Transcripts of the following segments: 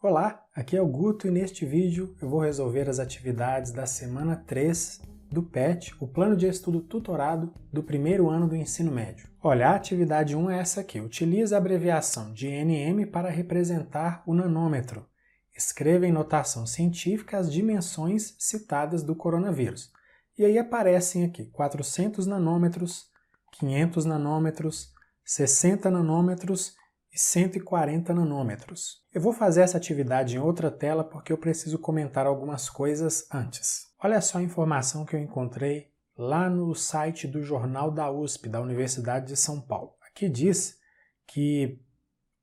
Olá, aqui é o Guto e neste vídeo eu vou resolver as atividades da semana 3 do PET, o Plano de Estudo Tutorado do primeiro ano do ensino médio. Olha, a atividade 1 é essa aqui. Utilize a abreviação de nm para representar o nanômetro. Escreva em notação científica as dimensões citadas do coronavírus. E aí aparecem aqui 400 nanômetros, 500 nanômetros, 60 nanômetros e 140 nanômetros. Eu vou fazer essa atividade em outra tela porque eu preciso comentar algumas coisas antes. Olha só a informação que eu encontrei lá no site do Jornal da USP, da Universidade de São Paulo. Aqui diz que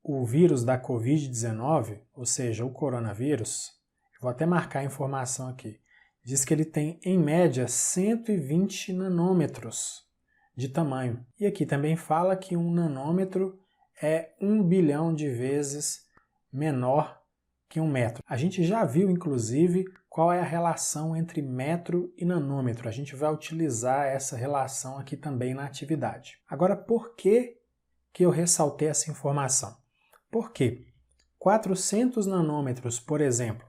o vírus da Covid-19, ou seja, o coronavírus, eu vou até marcar a informação aqui, diz que ele tem, em média, 120 nanômetros de tamanho. E aqui também fala que um nanômetro é 1 bilhão de vezes menor que um metro. A gente já viu, inclusive, qual é a relação entre metro e nanômetro. A gente vai utilizar essa relação aqui também na atividade. Agora, por que eu ressaltei essa informação? Porque 400 nanômetros, por exemplo,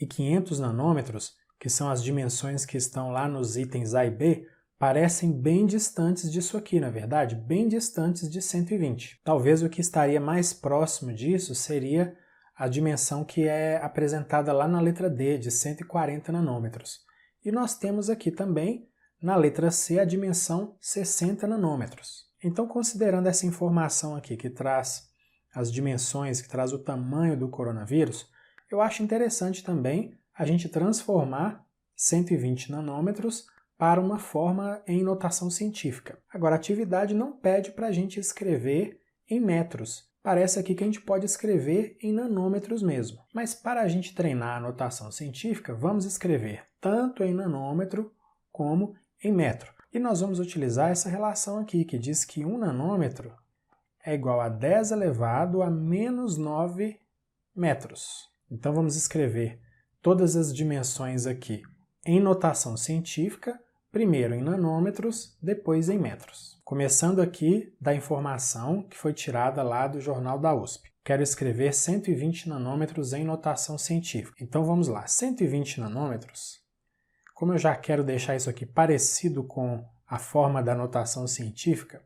e 500 nanômetros, que são as dimensões que estão lá nos itens A e B, parecem bem distantes disso aqui, na verdade, bem distantes de 120. Talvez o que estaria mais próximo disso seria a dimensão que é apresentada lá na letra D, de 140 nanômetros. E nós temos aqui também, na letra C, a dimensão 60 nanômetros. Então, considerando essa informação aqui, que traz as dimensões, que traz o tamanho do coronavírus, eu acho interessante também a gente transformar 120 nanômetros para uma forma em notação científica. Agora, a atividade não pede para a gente escrever em metros. Parece aqui que a gente pode escrever em nanômetros mesmo. Mas para a gente treinar a notação científica, vamos escrever tanto em nanômetro como em metro. E nós vamos utilizar essa relação aqui, que diz que 1 nanômetro é igual a 10 elevado a menos 9 metros. Então vamos escrever todas as dimensões aqui em notação científica, primeiro em nanômetros, depois em metros. Começando aqui da informação que foi tirada lá do Jornal da USP. Quero escrever 120 nanômetros em notação científica. Então vamos lá, 120 nanômetros. Como eu já quero deixar isso aqui parecido com a forma da notação científica,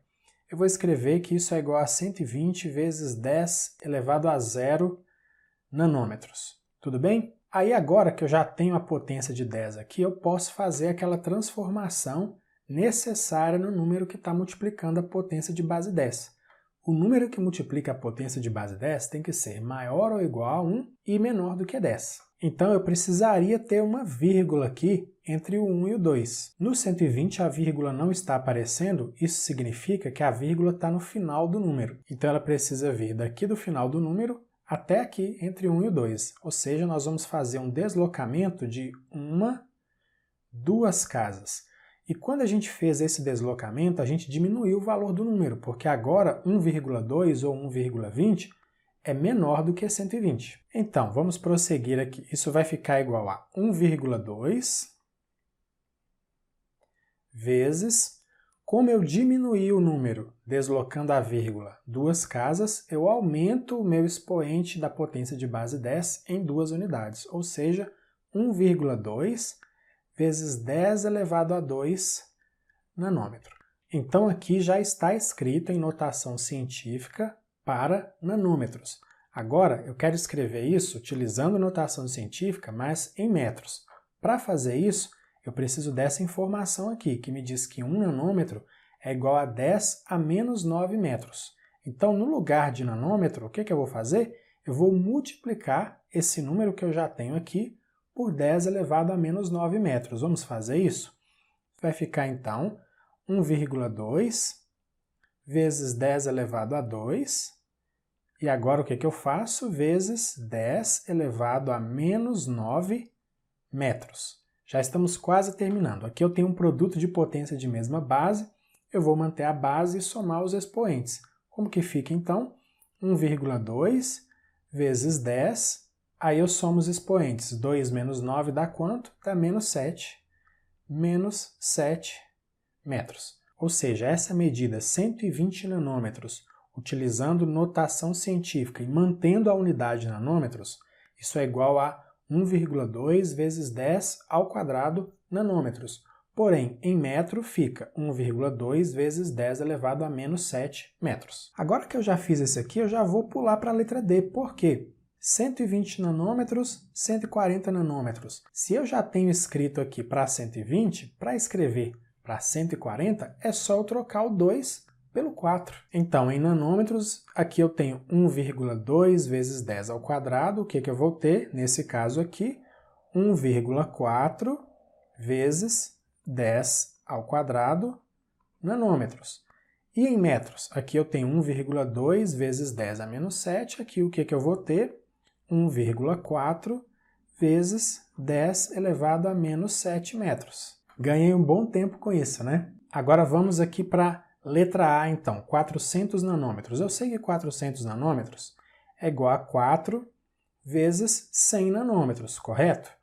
eu vou escrever que isso é igual a 120 vezes 10 elevado a 0 nanômetros. Tudo bem? Aí agora que eu já tenho a potência de 10 aqui, eu posso fazer aquela transformação necessária no número que está multiplicando a potência de base 10. O número que multiplica a potência de base 10 tem que ser maior ou igual a 1 e menor do que 10. Então eu precisaria ter uma vírgula aqui entre o 1 e o 2. No 120 a vírgula não está aparecendo, isso significa que a vírgula está no final do número. Então ela precisa vir daqui do final do número até aqui entre 1 e o 2, ou seja, nós vamos fazer um deslocamento de 2 casas. E quando a gente fez esse deslocamento, a gente diminuiu o valor do número, porque agora 1,2 ou 1,20 é menor do que 120. Então, vamos prosseguir aqui. Isso vai ficar igual a 1,2 vezes... Como eu diminuí o número deslocando a vírgula 2 casas, eu aumento o meu expoente da potência de base 10 em 2 unidades, ou seja, 1,2 vezes 10 elevado a 2 nanômetro. Então aqui já está escrito em notação científica para nanômetros. Agora eu quero escrever isso utilizando notação científica, mas em metros. Para fazer isso, eu preciso dessa informação aqui, que me diz que 1 nanômetro é igual a 10 a menos 9 metros. Então, no lugar de nanômetro, o que eu vou fazer? Eu vou multiplicar esse número que eu já tenho aqui por 10 elevado a menos 9 metros. Vamos fazer isso? Vai ficar, então, 1,2 vezes 10 elevado a 2. E agora o que eu faço? Vezes 10 elevado a menos 9 metros. Já estamos quase terminando. Aqui eu tenho um produto de potência de mesma base, eu vou manter a base e somar os expoentes. Como que fica então? 1,2 vezes 10, aí eu somo os expoentes. 2 menos 9 dá quanto? Dá menos 7 metros. Ou seja, essa medida 120 nanômetros, utilizando notação científica e mantendo a unidade nanômetros, Isso é igual a 1,2 vezes 10 ao quadrado nanômetros. Porém, em metro fica 1,2 vezes 10 elevado a menos 7 metros. Agora que eu já fiz esse aqui, eu já vou pular para a letra D. Por quê? 120 nanômetros, 140 nanômetros. Se eu já tenho escrito aqui para 120, para escrever para 140, é só eu trocar o 2 pelo 4. Então, em nanômetros, aqui eu tenho 1,2 vezes 10 ao quadrado. O que eu vou ter? Nesse caso aqui, 1,4 vezes 10 ao quadrado nanômetros. E em metros? Aqui eu tenho 1,2 vezes 10 a menos 7. Aqui o que eu vou ter? 1,4 vezes 10 elevado a menos 7 metros. Ganhei um bom tempo com isso, né? Agora vamos aqui para letra A, então, 400 nanômetros. Eu sei que 400 nanômetros é igual a 4 vezes 100 nanômetros, correto?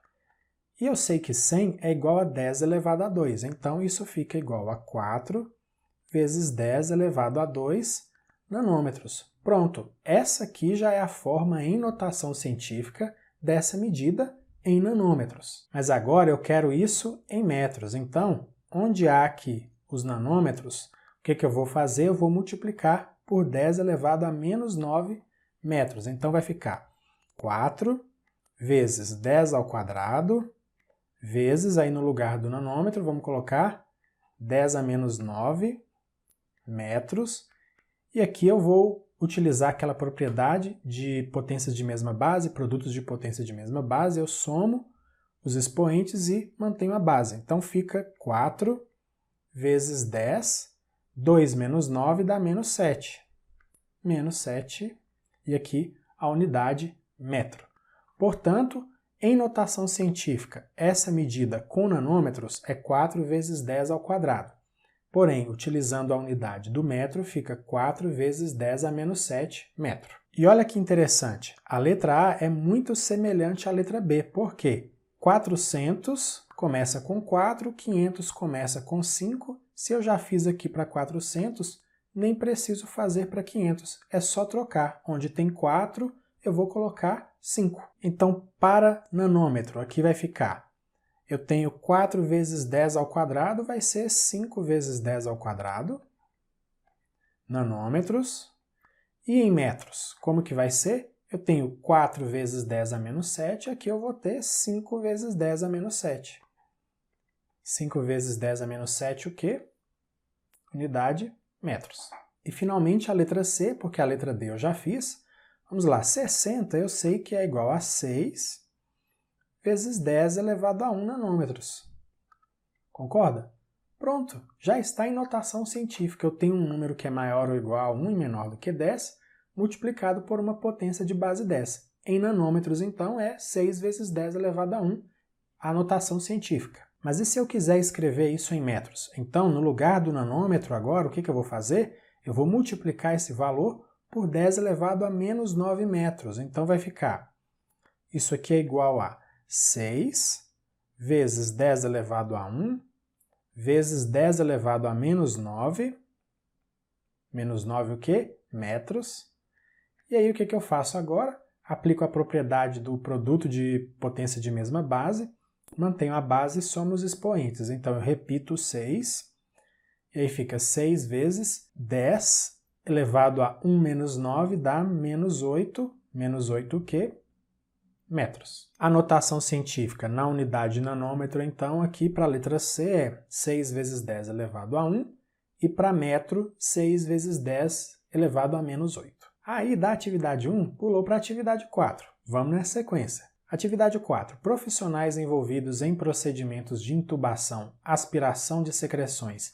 E eu sei que 100 é igual a 10 elevado a 2, então isso fica igual a 4 vezes 10 elevado a 2 nanômetros. Pronto, essa aqui já é a forma em notação científica dessa medida em nanômetros. Mas agora eu quero isso em metros, então, onde há aqui os nanômetros, o que eu vou fazer? Eu vou multiplicar por 10 elevado a menos 9 metros. Então vai ficar 4 vezes 10 ao quadrado, vezes, aí no lugar do nanômetro, vamos colocar 10 a menos 9 metros. E aqui eu vou utilizar aquela propriedade de potências de mesma base, produtos de potência de mesma base. Eu somo os expoentes e mantenho a base. Então fica 4 vezes 10, 2 menos 9 dá menos 7. Menos 7, e aqui a unidade metro. Portanto, em notação científica, essa medida com nanômetros é 4 vezes 10 ao quadrado. Porém, utilizando a unidade do metro, fica 4 vezes 10 a menos 7 metro. E olha que interessante, a letra A é muito semelhante à letra B. Por quê? 400 começa com 4, 500 começa com 5. Se eu já fiz aqui para 400, nem preciso fazer para 500. É só trocar. Onde tem 4, eu vou colocar 5. Então, para nanômetro, aqui vai ficar, eu tenho 4 vezes 10 ao quadrado, vai ser 5 vezes 10 ao quadrado, nanômetros. E em metros, como que vai ser? Eu tenho 4 vezes 10 a menos 7, aqui eu vou ter 5 vezes 10 a menos 7. 5 vezes 10 a menos 7, o quê? Unidade metros. E finalmente a letra C, porque a letra D eu já fiz. Vamos lá, 60 eu sei que é igual a 6 vezes 10 elevado a 1 nanômetros. Concorda? Pronto, já está em notação científica. Eu tenho um número que é maior ou igual a 1 e menor do que 10, multiplicado por uma potência de base 10. Em nanômetros, então, é 6 vezes 10 elevado a 1, a notação científica. Mas e se eu quiser escrever isso em metros? Então, no lugar do nanômetro agora, o que eu vou fazer? Eu vou multiplicar esse valor por 10 elevado a menos 9 metros. Então vai ficar, isso aqui é igual a 6 vezes 10 elevado a 1 vezes 10 elevado a menos 9. Menos 9 o quê? Metros. E aí o que eu faço agora? Aplico a propriedade do produto de potência de mesma base, mantenho a base e somo os expoentes. Então eu repito 6, e aí fica 6 vezes 10 elevado a 1 menos 9 dá menos 8. Menos 8 o quê? Metros. A notação científica na unidade nanômetro, então, aqui para a letra C é 6 vezes 10 elevado a 1 e para metro, 6 vezes 10 elevado a menos 8. Aí, da atividade 1, pulou para a atividade 4. Vamos nessa sequência. Atividade 4. Profissionais envolvidos em procedimentos de intubação, aspiração de secreções,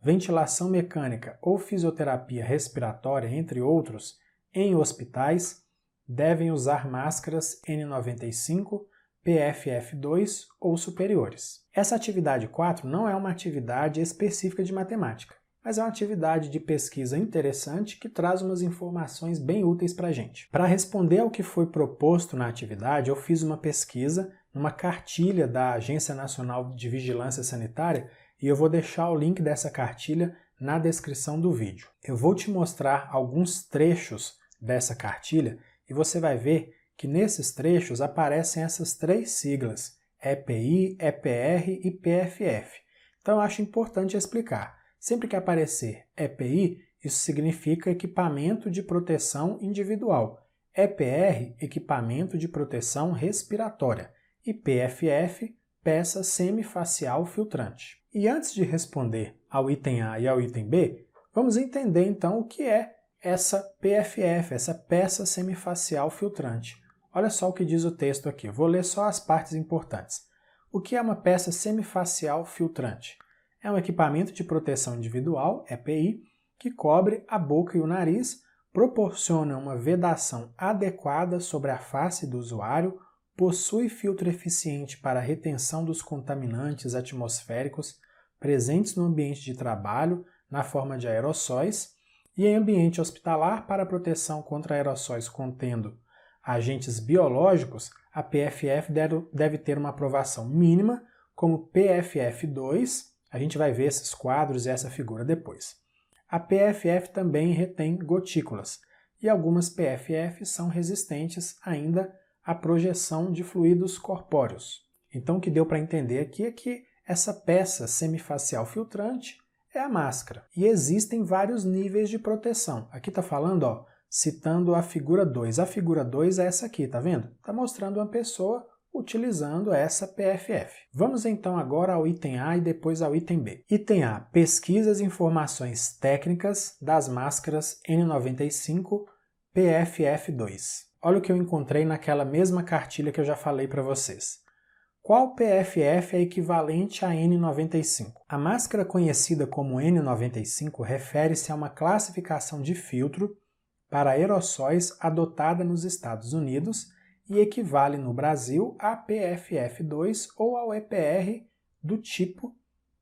ventilação mecânica ou fisioterapia respiratória, entre outros, em hospitais, devem usar máscaras N95, PFF2 ou superiores. Essa atividade 4 não é uma atividade específica de matemática, mas é uma atividade de pesquisa interessante que traz umas informações bem úteis para a gente. Para responder ao que foi proposto na atividade, eu fiz uma pesquisa numa cartilha da Agência Nacional de Vigilância Sanitária e eu vou deixar o link dessa cartilha na descrição do vídeo. Eu vou te mostrar alguns trechos dessa cartilha e você vai ver que nesses trechos aparecem essas três siglas, EPI, EPR e PFF. Então eu acho importante explicar. Sempre que aparecer EPI, isso significa equipamento de proteção individual. EPR, equipamento de proteção respiratória. E PFF, peça semifacial filtrante. E antes de responder ao item A e ao item B, vamos entender então o que é essa PFF, essa peça semifacial filtrante. Olha só o que diz o texto aqui, eu vou ler só as partes importantes. O que é uma peça semifacial filtrante? É um equipamento de proteção individual, EPI, que cobre a boca e o nariz, proporciona uma vedação adequada sobre a face do usuário, possui filtro eficiente para a retenção dos contaminantes atmosféricos presentes no ambiente de trabalho, na forma de aerossóis, e em ambiente hospitalar para proteção contra aerossóis contendo agentes biológicos, a PFF deve ter uma aprovação mínima, como PFF2, a gente vai ver esses quadros e essa figura depois. A PFF também retém gotículas, e algumas PFF são resistentes ainda à projeção de fluidos corpóreos. Então o que deu para entender aqui é que essa peça semifacial filtrante é a máscara. E existem vários níveis de proteção. Aqui está falando, citando a figura 2. A figura 2 é essa aqui, tá vendo? Está mostrando uma pessoa utilizando essa PFF. Vamos então agora ao item A e depois ao item B. Item A, pesquisas e informações técnicas das máscaras N95 PFF2. Olha o que eu encontrei naquela mesma cartilha que eu já falei para vocês. Qual PFF é equivalente a N95? A máscara conhecida como N95 refere-se a uma classificação de filtro para aerossóis adotada nos Estados Unidos e equivale no Brasil a PFF2 ou ao EPR do tipo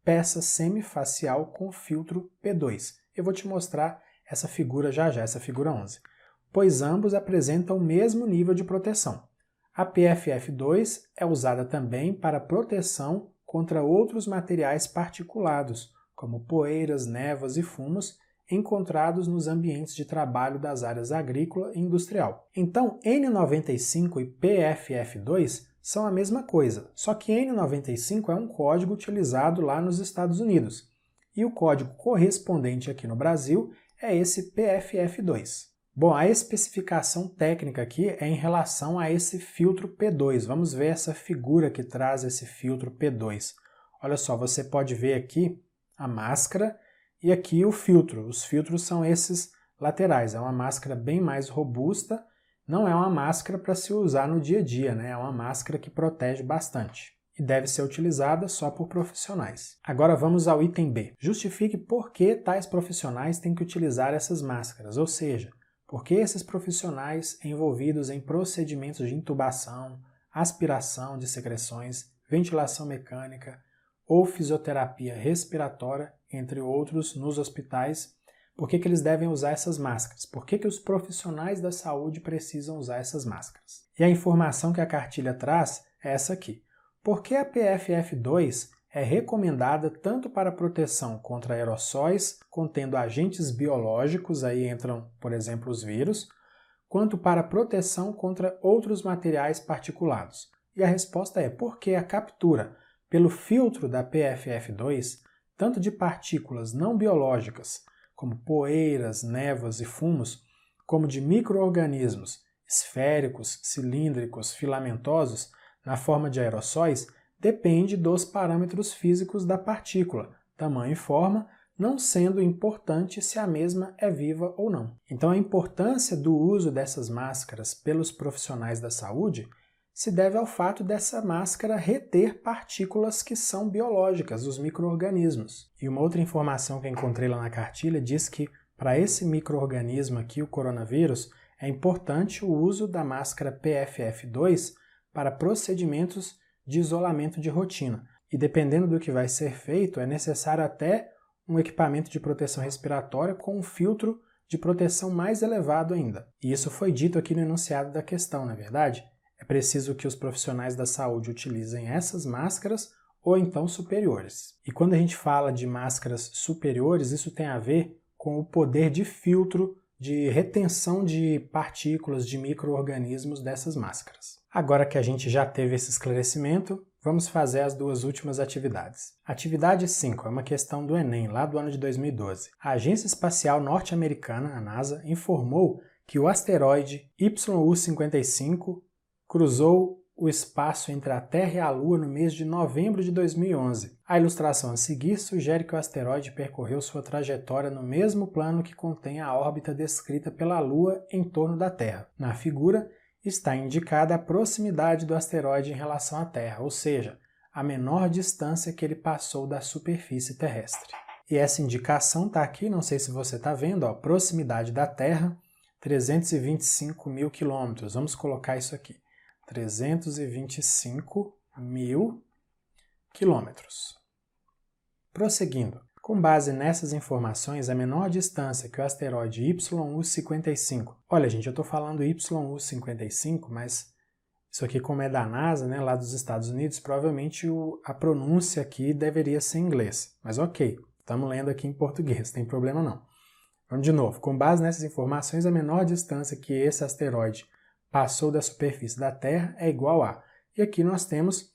peça semifacial com filtro P2. Eu vou te mostrar essa figura já, essa figura 11, pois ambos apresentam o mesmo nível de proteção. A PFF2 é usada também para proteção contra outros materiais particulados, como poeiras, névoas e fumos, encontrados nos ambientes de trabalho das áreas agrícola e industrial. Então, N95 e PFF2 são a mesma coisa, só que N95 é um código utilizado lá nos Estados Unidos, e o código correspondente aqui no Brasil é esse PFF2. Bom, a especificação técnica aqui é em relação a esse filtro P2. Vamos ver essa figura que traz esse filtro P2. Olha só, você pode ver aqui a máscara e aqui o filtro. Os filtros são esses laterais. É uma máscara bem mais robusta, não é uma máscara para se usar no dia a dia, né? É uma máscara que protege bastante e deve ser utilizada só por profissionais. Agora vamos ao item B. Justifique por que tais profissionais têm que utilizar essas máscaras, ou seja, porque esses profissionais envolvidos em procedimentos de intubação, aspiração de secreções, ventilação mecânica ou fisioterapia respiratória, entre outros, nos hospitais, por que eles devem usar essas máscaras? Por que os profissionais da saúde precisam usar essas máscaras? E a informação que a cartilha traz é essa aqui. Por que a PFF2 é recomendada tanto para proteção contra aerossóis contendo agentes biológicos, aí entram, por exemplo, os vírus, quanto para proteção contra outros materiais particulados? E a resposta é porque a captura pelo filtro da PFF2, tanto de partículas não biológicas, como poeiras, névoas e fumos, como de micro-organismos esféricos, cilíndricos, filamentosos, na forma de aerossóis, depende dos parâmetros físicos da partícula, tamanho e forma, não sendo importante se a mesma é viva ou não. Então a importância do uso dessas máscaras pelos profissionais da saúde se deve ao fato dessa máscara reter partículas que são biológicas, os micro-organismos. E uma outra informação que eu encontrei lá na cartilha diz que para esse micro-organismo aqui, o coronavírus, é importante o uso da máscara PFF2 para procedimentos de isolamento de rotina. E dependendo do que vai ser feito, é necessário até um equipamento de proteção respiratória com um filtro de proteção mais elevado ainda. E isso foi dito aqui no enunciado da questão, não é verdade? É preciso que os profissionais da saúde utilizem essas máscaras ou então superiores. E quando a gente fala de máscaras superiores, isso tem a ver com o poder de filtro de retenção de partículas de micro-organismos dessas máscaras. Agora que a gente já teve esse esclarecimento, vamos fazer as duas últimas atividades. Atividade 5 é uma questão do Enem, lá do ano de 2012. A Agência Espacial Norte-Americana, a NASA, informou que o asteroide YU-55 cruzou o espaço entre a Terra e a Lua no mês de novembro de 2011. A ilustração a seguir sugere que o asteroide percorreu sua trajetória no mesmo plano que contém a órbita descrita pela Lua em torno da Terra. Na figura, está indicada a proximidade do asteroide em relação à Terra, ou seja, a menor distância que ele passou da superfície terrestre. E essa indicação está aqui, não sei se você está vendo, ó, proximidade da Terra, 325 mil quilômetros. Vamos colocar isso aqui. 325 mil quilômetros. Prosseguindo, com base nessas informações, a menor distância que o asteroide YU-55... Olha, gente, eu estou falando YU-55, mas isso aqui, como é da NASA, né, lá dos Estados Unidos, provavelmente a pronúncia aqui deveria ser em inglês. Mas ok, estamos lendo aqui em português, não tem problema não. Vamos de novo. Com base nessas informações, a menor distância que esse asteroide passou da superfície da Terra é igual a... E aqui nós temos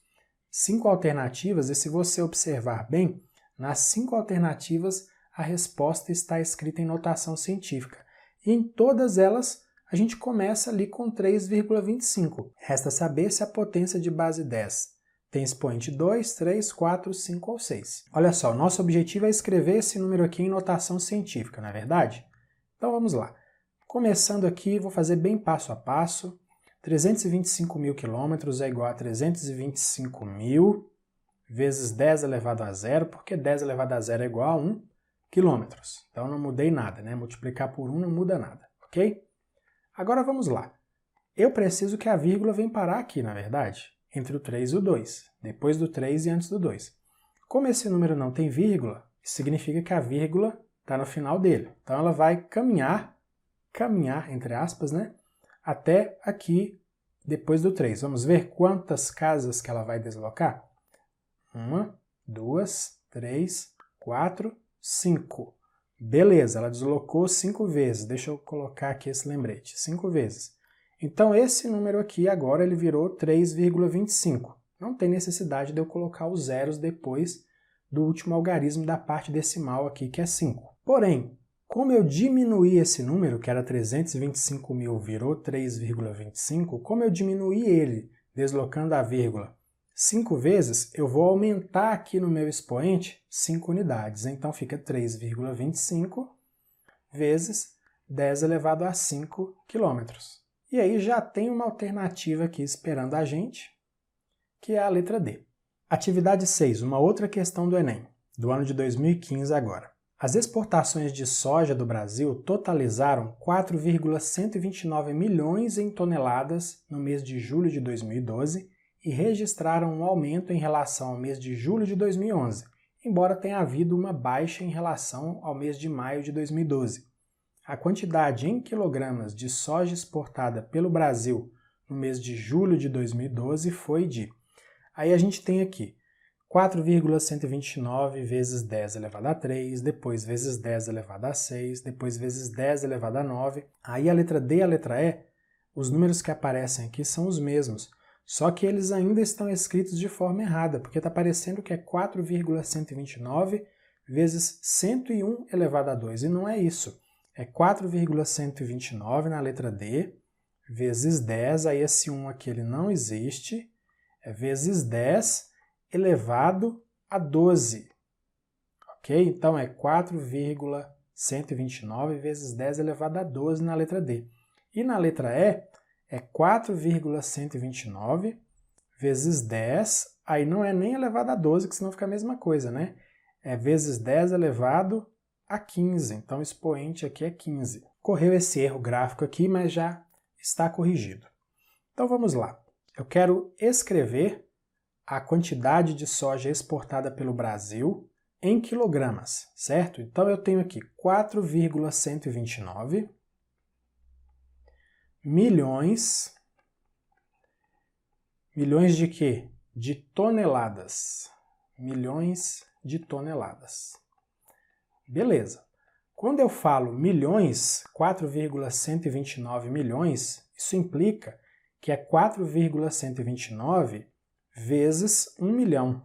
5 alternativas, e se você observar bem, nas 5 alternativas a resposta está escrita em notação científica. E em todas elas a gente começa ali com 3,25. Resta saber se a potência de base 10 tem expoente 2, 3, 4, 5 ou 6. Olha só, o nosso objetivo é escrever esse número aqui em notação científica, não é verdade? Então vamos lá. Começando aqui, vou fazer bem passo a passo. 325 mil quilômetros é igual a 325 mil vezes 10 elevado a zero, porque 10 elevado a zero é igual a 1 quilômetros. Então não mudei nada, né? Multiplicar por 1 não muda nada, ok? Agora vamos lá. Eu preciso que a vírgula venha parar aqui, na verdade, entre o 3 e o 2, depois do 3 e antes do 2. Como esse número não tem vírgula, isso significa que a vírgula está no final dele. Então ela vai caminhar, entre aspas, né, até aqui, depois do 3. Vamos ver quantas casas que ela vai deslocar? 1, 2, 3, 4, 5. Beleza, ela deslocou 5 vezes. Deixa eu colocar aqui esse lembrete. 5 vezes. Então esse número aqui agora ele virou 3,25. Não tem necessidade de eu colocar os zeros depois do último algarismo da parte decimal aqui, que é 5. Porém, como eu diminuí esse número, que era 325 mil, virou 3,25, como eu diminuí ele deslocando a vírgula 5 vezes, eu vou aumentar aqui no meu expoente 5 unidades. Então fica 3,25 vezes 10 elevado a 5 quilômetros. E aí já tem uma alternativa aqui esperando a gente, que é a letra D. Atividade 6, uma outra questão do Enem, do ano de 2015 agora. As exportações de soja do Brasil totalizaram 4,129 milhões em toneladas no mês de julho de 2012 e registraram um aumento em relação ao mês de julho de 2011, embora tenha havido uma baixa em relação ao mês de maio de 2012. A quantidade em quilogramas de soja exportada pelo Brasil no mês de julho de 2012 foi de... Aí a gente tem aqui 4,129 vezes 10 elevado a 3, depois vezes 10 elevado a 6, depois vezes 10 elevado a 9. Aí a letra D e a letra E, os números que aparecem aqui são os mesmos, só que eles ainda estão escritos de forma errada, porque está parecendo que é 4,129 vezes 101 elevado a 2, e não é isso. É 4,129 na letra D, vezes 10, aí esse 1 aqui ele não existe, é vezes 10 elevado a 12, ok? Então é 4,129 vezes 10 elevado a 12 na letra D. E na letra E é 4,129 vezes 10, aí não é nem elevado a 12, que senão fica a mesma coisa, né? É vezes 10 elevado a 15, então o expoente aqui é 15. Correu esse erro gráfico aqui, mas já está corrigido. Então vamos lá. Eu quero escrever a quantidade de soja exportada pelo Brasil em quilogramas, certo? Então eu tenho aqui 4,129 milhões. Milhões de quê? De toneladas. Milhões de toneladas. Beleza. Quando eu falo milhões, 4,129 milhões, isso implica que é 4,129 vezes 1 milhão,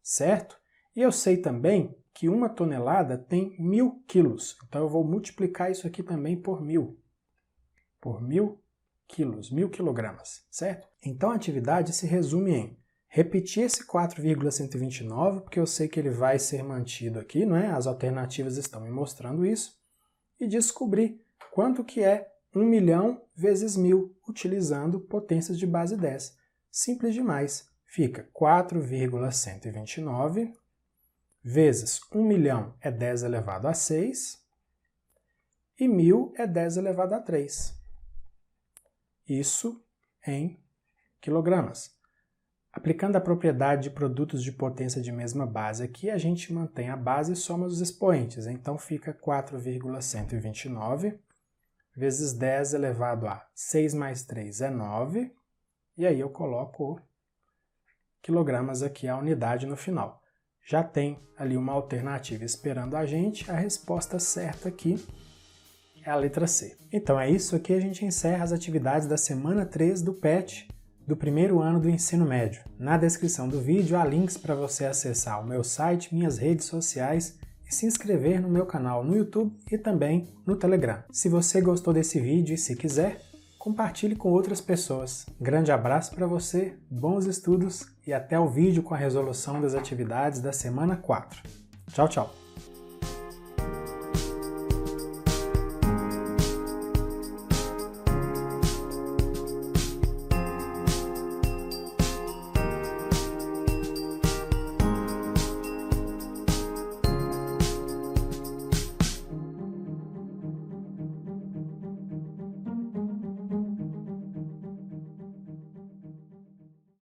certo? E eu sei também que 1 tonelada tem 1000 quilos, então eu vou multiplicar isso aqui também por 1000 quilos, 1000 quilogramas, certo? Então a atividade se resume em repetir esse 4,129, porque eu sei que ele vai ser mantido aqui, não é? As alternativas estão me mostrando isso, e descobrir quanto que é 1 milhão vezes 1000, utilizando potências de base 10. Simples demais. Fica 4,129 vezes 1 milhão é 10 elevado a 6 e 1000 é 10 elevado a 3. Isso em quilogramas. Aplicando a propriedade de produtos de potência de mesma base aqui, a gente mantém a base e soma os expoentes. Então fica 4,129 vezes 10 elevado a 6 mais 3 é 9. E aí eu coloco quilogramas aqui, a unidade no final. Já tem ali uma alternativa esperando a gente. A resposta certa aqui é a letra C. Então é isso aqui, a gente encerra as atividades da semana 3 do PET, do primeiro ano do ensino médio. Na descrição do vídeo há links para você acessar o meu site, minhas redes sociais e se inscrever no meu canal no YouTube e também no Telegram. Se você gostou desse vídeo e se quiser, compartilhe com outras pessoas. Grande abraço para você, bons estudos e até o vídeo com a resolução das atividades da semana 4. Tchau, tchau!